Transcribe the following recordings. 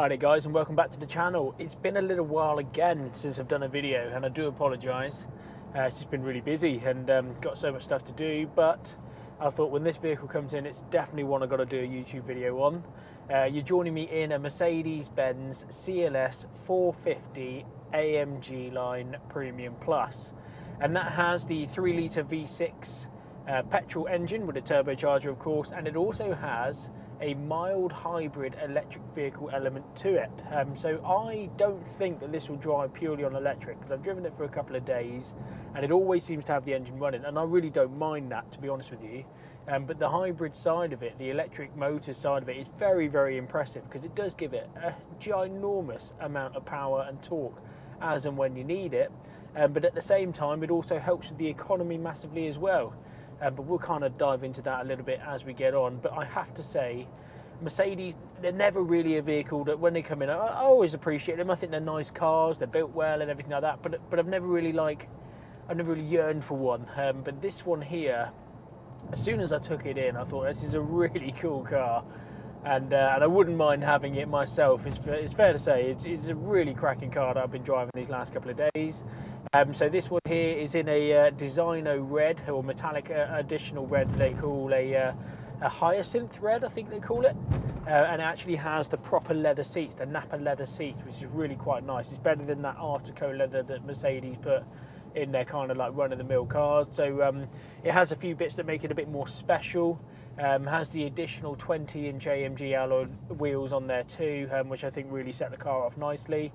Alright guys, and welcome back to the channel. It's been a little while again since I've done a video, and I do apologise. It's just been really busy and got so much stuff to do, but I thought when this vehicle comes in, it's definitely one I've got to do a YouTube video on. You're joining me in a Mercedes-Benz CLS450 AMG Line Premium Plus, and that has the 3-litre V6 petrol engine with a turbocharger, of course, and it also has a mild hybrid electric vehicle element to it. So I don't think that this will drive purely on electric, because I've driven it for a couple of days and it always seems to have the engine running, and I really don't mind that, to be honest with you. But the hybrid side of it, the electric motor side of it, is very, very impressive, because it does give it a ginormous amount of power and torque as and when you need it. But at the same time, it also helps with the economy massively as well. But we'll kind of dive into that a little bit as we get on. But I have to say, Mercedes, they're never really a vehicle that when they come in, I always appreciate them. I think they're nice cars, they're built well and everything like that. But I've never really yearned for one. But this one here, as soon as I took it in, I thought this is a really cool car, and I wouldn't mind having it myself. It's fair to say it's a really cracking car that I've been driving these last couple of days. So this one here is in a Designo red, or metallic additional red they call a hyacinth red, I think they call it. And it actually has the proper leather seats, the Napa leather seats, which is really quite nice. It's better than that Artico leather that Mercedes put in their kind of like run-of-the-mill cars. So it has a few bits that make it a bit more special. Has the additional 20-inch AMG alloy wheels on there too, which I think really set the car off nicely.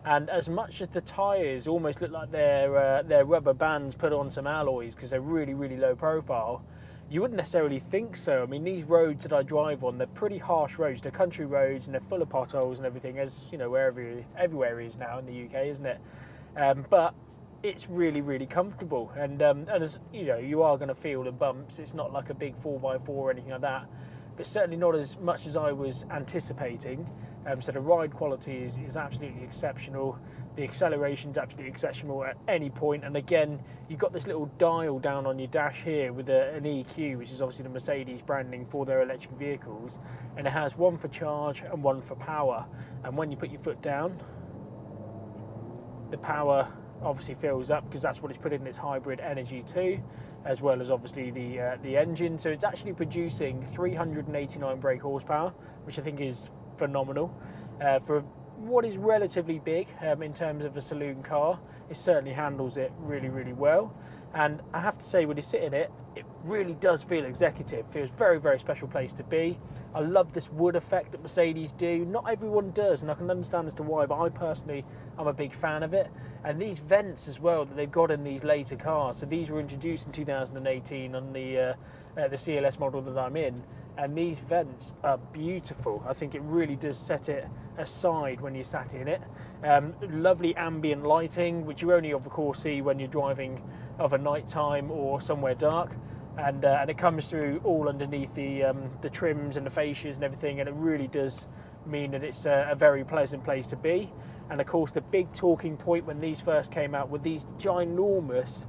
And as much as the tyres almost look like they're rubber bands put on some alloys, because they're really, really low profile, you wouldn't necessarily think so. I mean, these roads that I drive on, they're pretty harsh roads. They're country roads and they're full of potholes and everything, as you know, everywhere is now in the UK, isn't it? But it's really, really comfortable, and as you know, you are going to feel the bumps. It's not like a big 4x4 or anything like that, but certainly not as much as I was anticipating. So the ride quality is absolutely exceptional. The acceleration is absolutely exceptional at any point. And again, you've got this little dial down on your dash here with an EQ, which is obviously the Mercedes branding for their electric vehicles. And it has one for charge and one for power. And when you put your foot down, the power obviously fills up, because that's what it's put in its hybrid energy to, as well as obviously the engine. So it's actually producing 389 brake horsepower, which I think is phenomenal for what is relatively big in terms of a saloon car. It certainly handles it really, really well. And I have to say, when you sit in it, it really does feel executive. It feels very, very special place to be. I love this wood effect that Mercedes do. Not everyone does, and I can understand as to why, but I personally am a big fan of it. And these vents as well that they've got in these later cars. So these were introduced in 2018 on the CLS model that I'm in. And these vents are beautiful. I think it really does set it aside when you sat in it. Lovely ambient lighting, which you only of course see when you're driving of a night time or somewhere dark, and it comes through all underneath the trims and the fascias and everything, and it really does mean that it's a very pleasant place to be. And of course, the big talking point when these first came out were these ginormous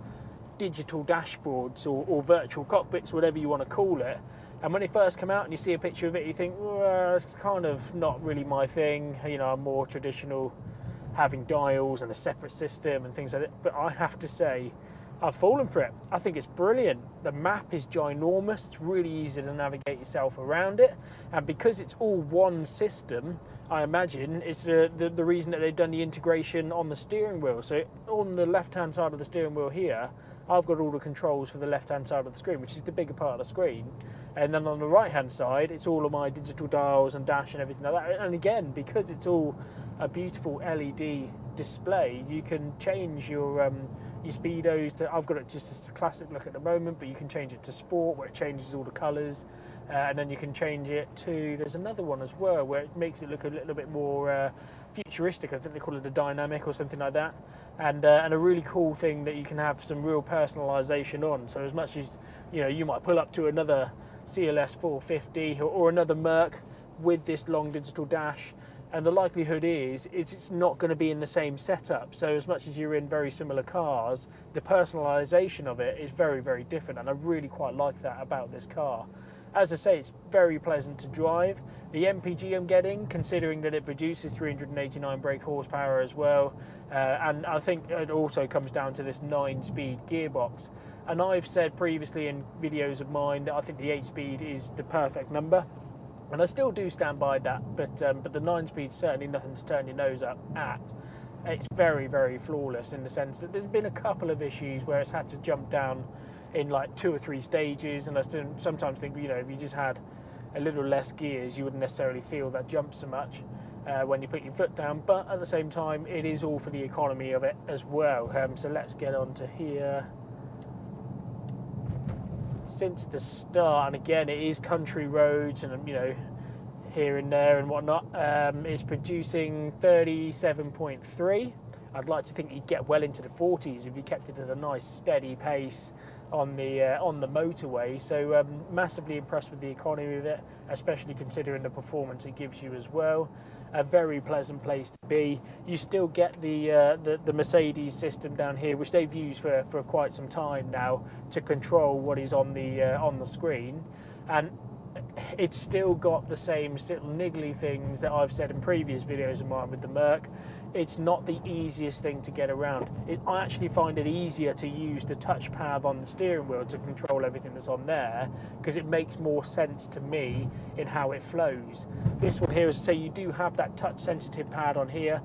digital dashboards or virtual cockpits, whatever you want to call it. And when they first come out and you see a picture of it, you think, well, it's kind of not really my thing. You know, I'm more traditional, having dials and a separate system and things like that. But I have to say, I've fallen for it. I think it's brilliant. The map is ginormous. It's really easy to navigate yourself around it. And because it's all one system, I imagine it's the reason that they've done the integration on the steering wheel. So on the left-hand side of the steering wheel here, I've got all the controls for the left-hand side of the screen, which is the bigger part of the screen. And then on the right-hand side, it's all of my digital dials and dash and everything like that. And again, because it's all a beautiful LED display, you can change your speedos to, I've got it just as a classic look at the moment, but you can change it to sport, where it changes all the colours, and then you can change it to, there's another one as well where it makes it look a little bit more futuristic. I think they call it a dynamic or something like that, and a really cool thing that you can have some real personalisation on. So as much as, you know, you might pull up to another CLS450 or another Merc with this long digital dash, and the likelihood is it's not going to be in the same setup. So as much as you're in very similar cars, the personalisation of it is very, very different, and I really quite like that about this car. as I say, it's very pleasant to drive. The MPG I'm getting, considering that it produces 389 brake horsepower as well, and I think it also comes down to this 9-speed gearbox. And I've said previously in videos of mine that I think the 8-speed is the perfect number, and I still do stand by that. But the 9-speed is certainly nothing to turn your nose up at. It's very, very flawless in the sense that there's been a couple of issues where it's had to jump down in like 2 or 3 stages, and I sometimes think, you know, if you just had a little less gears, you wouldn't necessarily feel that jump so much when you put your foot down. But at the same time, it is all for the economy of it as well. So let's get on to here. Since the start, and again, it is country roads, and you know, here and there and whatnot, it's producing 37.3. I'd like to think you'd get well into the 40s if you kept it at a nice steady pace on the motorway. So massively impressed with the economy of it, especially considering the performance it gives you as well. A very pleasant place to be. You still get the Mercedes system down here, which they've used for quite some time now to control what is on the screen, and it's still got the same little niggly things that I've said in previous videos of mine with the Merc. It's not the easiest thing to get around. I actually find it easier to use the touchpad on the steering wheel to control everything that's on there, because it makes more sense to me in how it flows. This one here, as I say, you do have that touch sensitive pad on here,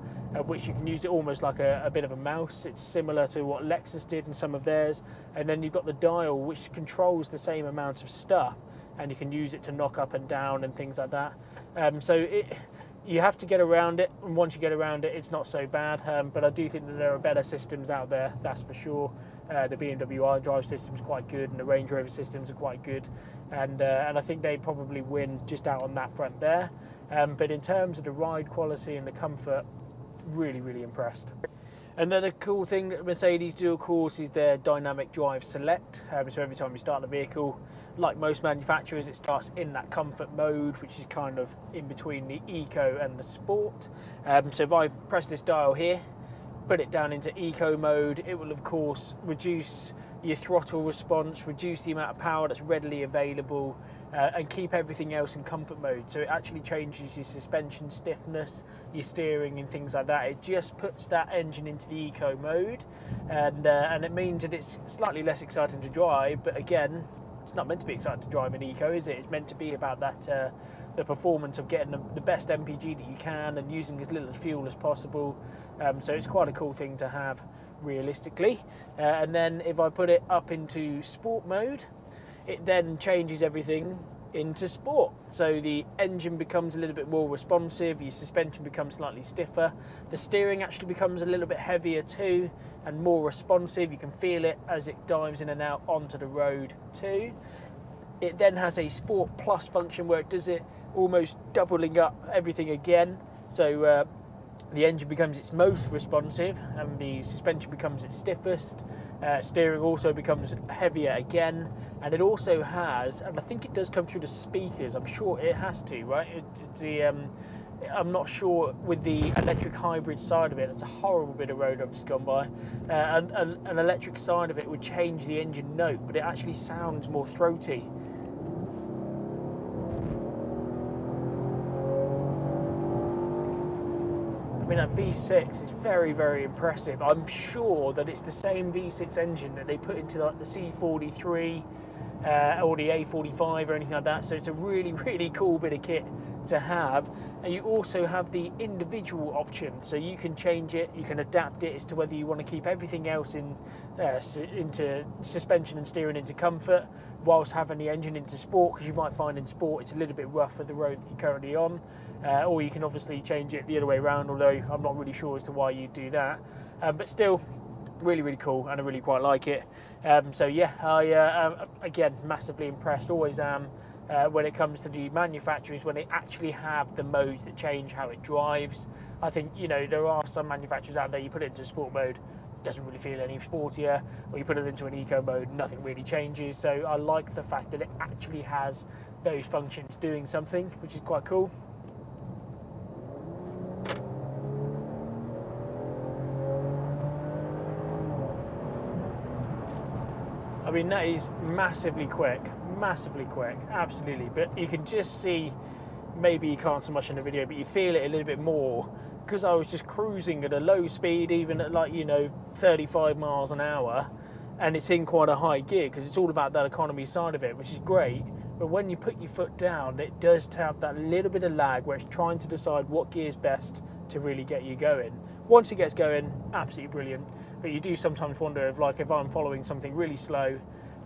which you can use it almost like a bit of a mouse. It's similar to what Lexus did in some of theirs. And then you've got the dial, which controls the same amount of stuff, and you can use it to knock up and down and things like that. You have to get around it, and once you get around it, it's not so bad. But I do think that there are better systems out there, that's for sure. The BMW iDrive system is quite good, and the Range Rover systems are quite good, and I think they probably win just out on that front there. But in terms of the ride quality and the comfort, really, really impressed. Another cool thing that Mercedes do, of course, is their dynamic drive select. So every time you start the vehicle, like most manufacturers, it starts in that comfort mode, which is kind of in between the eco and the sport. So if I press this dial here, put it down into eco mode, it will of course reduce your throttle response, reduce the amount of power that's readily available, and keep everything else in comfort mode. So it actually changes your suspension stiffness, your steering and things like that. It just puts that engine into the eco mode, and it means that it's slightly less exciting to drive, but again, it's not meant to be exciting to drive in eco, is it? It's meant to be about that the performance of getting the best MPG that you can and using as little fuel as possible. So it's quite a cool thing to have, realistically. And then if I put it up into sport mode, it then changes everything into sport. So the engine becomes a little bit more responsive, your suspension becomes slightly stiffer, the steering actually becomes a little bit heavier too and more responsive. You can feel it as it dives in and out onto the road too. It then has a Sport Plus function where it does it almost doubling up everything again. So the engine becomes its most responsive and the suspension becomes its stiffest. Steering also becomes heavier again, and it also has, and I think it does come through the speakers, I'm sure it has to, right? I'm not sure with the electric hybrid side of it. That's a horrible bit of road I've just gone by. An electric side of it would change the engine note, but it actually sounds more throaty. I mean, that V6 is very, very impressive. I'm sure that it's the same V6 engine that they put into like the C43 or the A45 or anything like that. So it's a really, really cool bit of kit to have. And you also have the individual option, so you can change it, you can adapt it as to whether you want to keep everything else into suspension and steering into comfort, whilst having the engine into sport, because you might find in sport it's a little bit rough for the road that you're currently on. Or you can obviously change it the other way around, although I'm not really sure as to why you do that. But still, really, really cool, and I really quite like it. So yeah, I again, massively impressed, always am, when it comes to the manufacturers, when they actually have the modes that change how it drives. I think, you know, there are some manufacturers out there, you put it into sport mode, doesn't really feel any sportier, or you put it into an eco mode, nothing really changes. So I like the fact that it actually has those functions doing something, which is quite cool. I mean, that is massively quick, massively quick, absolutely. But you can just see, maybe you can't so much in the video, but you feel it a little bit more, because I was just cruising at a low speed, even at, like, 35 miles an hour, and it's in quite a high gear, because it's all about that economy side of it, which is great. But when you put your foot down, it does have that little bit of lag where it's trying to decide what gear is best to really get you going. Once it gets going, absolutely brilliant. But you do sometimes wonder if I'm following something really slow,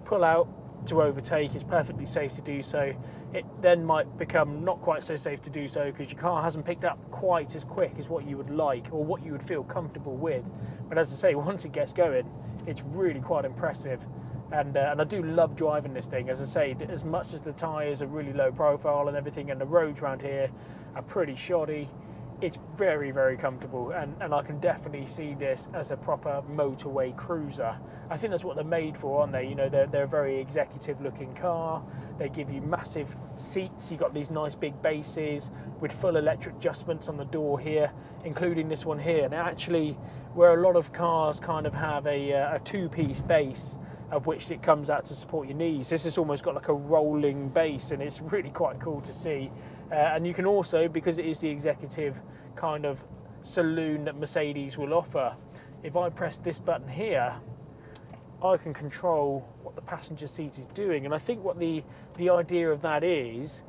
pull out to overtake, it's perfectly safe to do so. It then might become not quite so safe to do so because your car hasn't picked up quite as quick as what you would like or what you would feel comfortable with. But as I say, once it gets going, it's really quite impressive. And I do love driving this thing. As I say, as much as the tyres are really low profile and everything, and the roads around here are pretty shoddy, it's very, very comfortable, and I can definitely see this as a proper motorway cruiser. I think that's what they're made for, aren't they? They're a very executive looking car. They give you massive seats. You've got these nice big bases with full electric adjustments on the door here, including this one here. And actually, where a lot of cars kind of have a two-piece base, of which it comes out to support your knees, this has almost got like a rolling base, and it's really quite cool to see. And you can also, because it is the executive kind of saloon that Mercedes will offer, if I press this button here, I can control what the passenger seat is doing. And I think what the idea of that is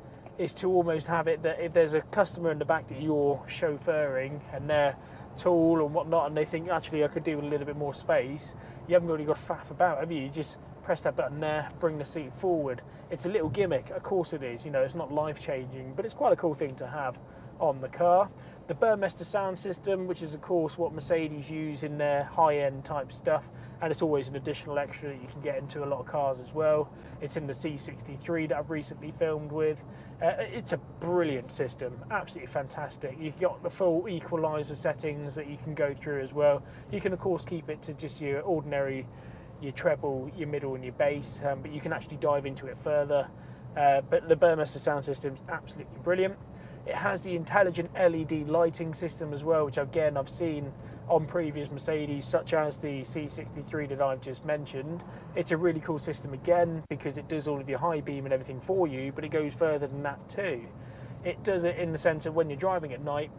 to almost have it that if there's a customer in the back that you're chauffeuring and they're tall and whatnot, and they think, actually, I could do with a little bit more space, you haven't really got to faff about, have you? You just press that button there, bring the seat forward. It's a little gimmick, of course it is, it's not life-changing, but it's quite a cool thing to have on the car. The Burmester sound system, which is of course what Mercedes use in their high-end type stuff, and it's always an additional extra that you can get into a lot of cars as well. It's in the C63 that I've recently filmed with. It's a brilliant system, absolutely fantastic. You've got the full equalizer settings that you can go through as well. You can of course keep it to just your ordinary, your treble, your middle and your bass, but you can actually dive into it further. But the Burmester sound system is absolutely brilliant. It has the intelligent LED lighting system as well, which again I've seen on previous Mercedes, such as the C63 that I've just mentioned. It's a really cool system again, because it does all of your high beam and everything for you, but it goes further than that too. It does it in the sense of when you're driving at night,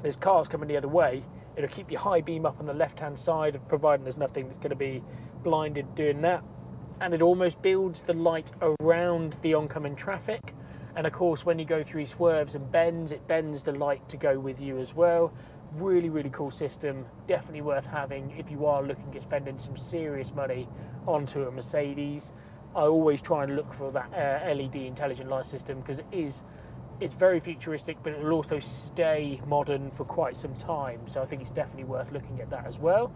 there's cars coming the other way, it'll keep your high beam up on the left hand side, providing there's nothing that's going to be blinded doing that. And it almost builds the light around the oncoming traffic. And of course, when you go through swerves and bends, it bends the light to go with you as well. Really, really cool system. Definitely worth having if you are looking at spending some serious money onto a Mercedes. I always try and look for that LED intelligent light system, because it's very futuristic, but it will also stay modern for quite some time. So I think it's definitely worth looking at that as well.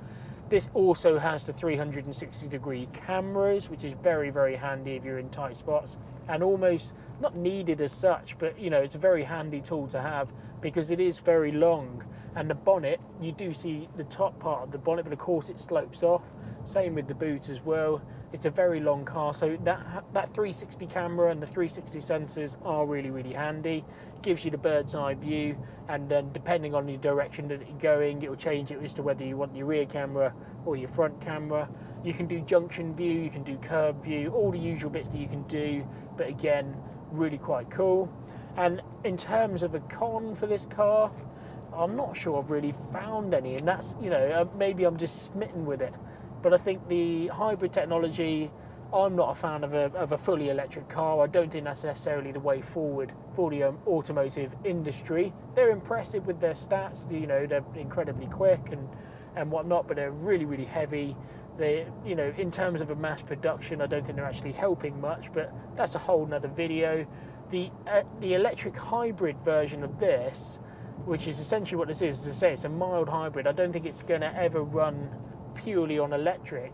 This also has the 360-degree cameras, which is very, very handy if you're in tight spots, and almost not needed as such, but it's a very handy tool to have because it is very long. And the bonnet, you do see the top part of the bonnet, but of course it slopes off. Same with the boot as well. It's a very long car, so that 360 camera and the 360 sensors are really, really handy. It gives you the bird's eye view, and then depending on the direction that you're going, it will change it as to whether you want your rear camera or your front camera. You can do junction view, you can do curb view, all the usual bits that you can do, but again, really quite cool. And in terms of a con for this car, I'm not sure I've really found any, and that's, maybe I'm just smitten with it. But I think the hybrid technology, I'm not a fan of a fully electric car. I don't think that's necessarily the way forward for the automotive industry. They're impressive with their stats, they're incredibly quick and whatnot, but they're really, really heavy. They, in terms of a mass production, I don't think they're actually helping much, but that's a whole nother video. The electric hybrid version of this, which is essentially what this is, as I say, it's a mild hybrid. I don't think it's going to ever run purely on electric,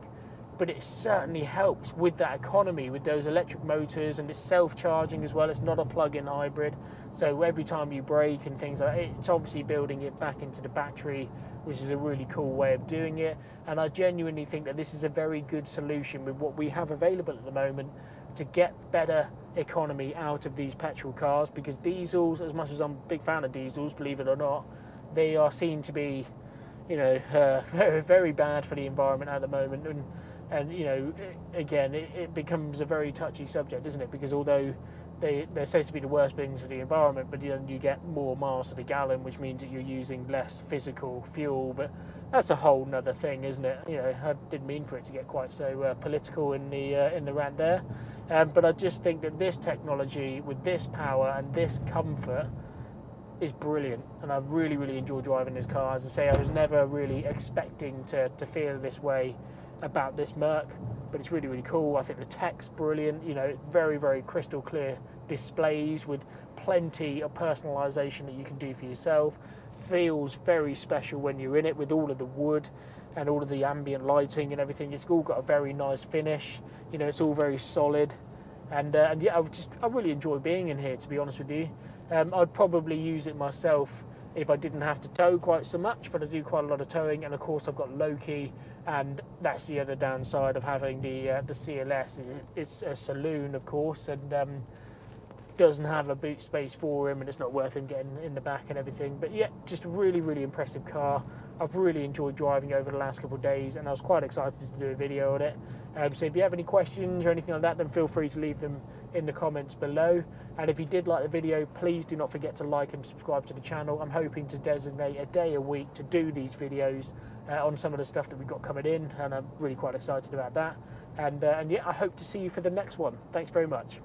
but it certainly helps with that economy, with those electric motors, and it's self-charging as well. It's not a plug-in hybrid, so every time you brake and things like that, it's obviously building it back into the battery, which is a really cool way of doing it. And I genuinely think that this is a very good solution with what we have available at the moment to get better economy out of these petrol cars, because diesels, as much as I'm a big fan of diesels, believe it or not, they are seen to be you know, very, very bad for the environment at the moment. And you know, again, it becomes a very touchy subject, isn't it? Because although they're said to be the worst things for the environment, but you get more miles to the gallon, which means that you're using less physical fuel. But that's a whole nother thing, isn't it? You know, I didn't mean for it to get quite so political in the rant there, but I just think that this technology with this power and this comfort is brilliant, and I really, really enjoy driving this car. As I say, I was never really expecting to feel this way about this Merc, but it's really, really cool. I think the tech's brilliant. You know, very, very crystal clear displays with plenty of personalisation that you can do for yourself. Feels very special when you're in it with all of the wood and all of the ambient lighting and everything. It's all got a very nice finish. You know, it's all very solid. And yeah, I really enjoy being in here, to be honest with you. I'd probably use it myself if I didn't have to tow quite so much, but I do quite a lot of towing, and of course I've got low key, and that's the other downside of having the CLS. It's a saloon, of course, and doesn't have a boot space for him, and it's not worth him getting in the back and everything. But yeah, just a really, really impressive car. I've really enjoyed driving over the last couple of days, and I was quite excited to do a video on it. So if you have any questions or anything like that, then feel free to leave them in the comments below. And if you did like the video, please do not forget to like and subscribe to the channel. I'm hoping to designate a day a week to do these videos on some of the stuff that we've got coming in, and I'm really quite excited about that. And yeah, I hope to see you for the next one. Thanks very much.